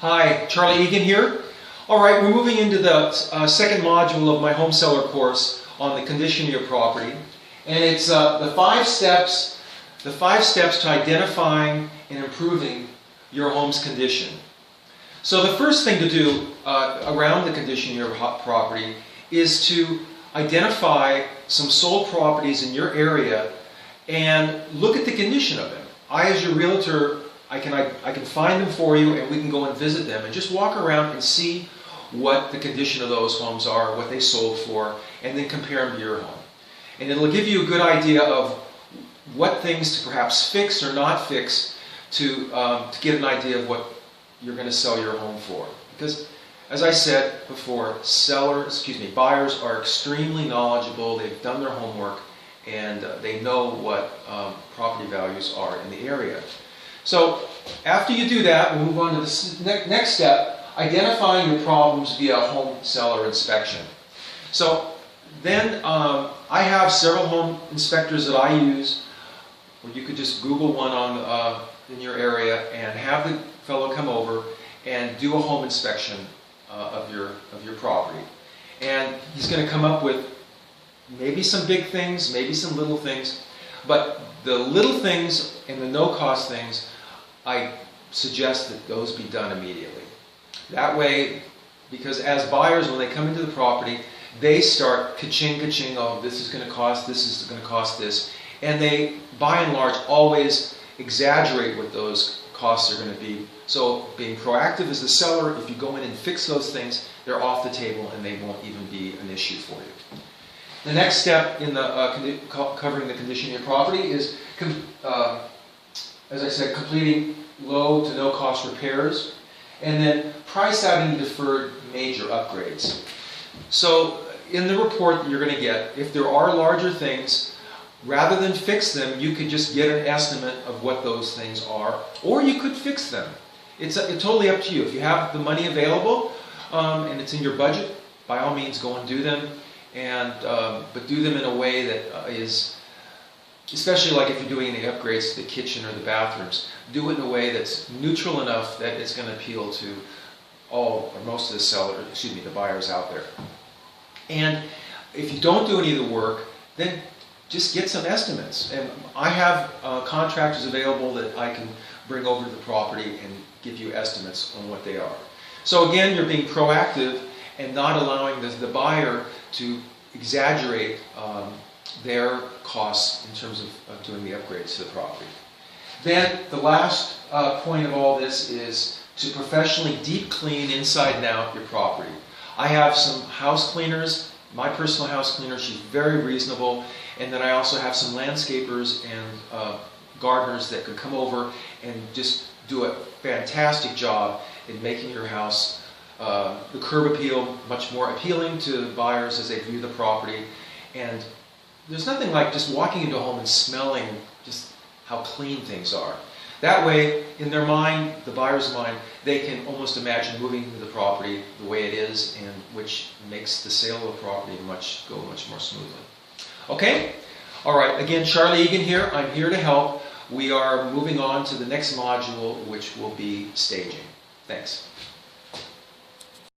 Hi, Charlie Egan here. Alright, we're moving into the second module of my home seller course on the condition of your property. And it's the five steps to identifying and improving your home's condition. So the first thing to do around the condition of your property is to identify some sold properties in your area and look at the condition of them. I, as your realtor, I can find them for you, and we can go and visit them and just walk around and see what the condition of those homes are, what they sold for, and then compare them to your home. And it'll give you a good idea of what things to perhaps fix or not fix to get an idea of what you're going to sell your home for. Because, as I said before, buyers are extremely knowledgeable. They've done their homework, and they know what property values are in the area. So after you do that, we'll move on to the next step, identifying your problems via home seller inspection. So then I have several home inspectors that I use, or you could just Google one on in your area and have the fellow come over and do a home inspection of your property. And he's going to come up with maybe some big things, maybe some little things, but the little things and the no-cost things, I suggest that those be done immediately. That way, because as buyers, when they come into the property, they start ka-ching, ka-ching, oh, this is going to cost this, and they, by and large, always exaggerate what those costs are going to be. So being proactive as the seller, if you go in and fix those things, they're off the table and they won't even be an issue for you. The next step in the covering the condition of your property is, as I said, completing low to no cost repairs, and then price out any deferred major upgrades. So in the report that you're going to get, if there are larger things, rather than fix them, you could just get an estimate of what those things are, or you could fix them. It's totally up to you. If you have the money available and it's in your budget, by all means go and do them, but do them in a way that is, especially like if you're doing any upgrades to the kitchen or the bathrooms, do it in a way that's neutral enough that it's going to appeal to all or most of the buyers out there. And if you don't do any of the work, then just get some estimates. And I have contractors available that I can bring over to the property and give you estimates on what they are. So again, you're being proactive and not allowing the buyer to exaggerate their costs in terms of doing the upgrades to the property. Then the last point of all this is to professionally deep clean inside and out your property. I have some house cleaners, my personal house cleaner, she's very reasonable, and then I also have some landscapers and gardeners that could come over and just do a fantastic job in making your house, the curb appeal, much more appealing to buyers as they view the property. And there's nothing like just walking into a home and smelling just how clean things are. That way, in their mind, the buyer's mind, they can almost imagine moving into the property the way it is, and which makes the sale of the property go much more smoothly. Okay? Alright, again, Charlie Egan here. I'm here to help. We are moving on to the next module, which will be staging. Thanks.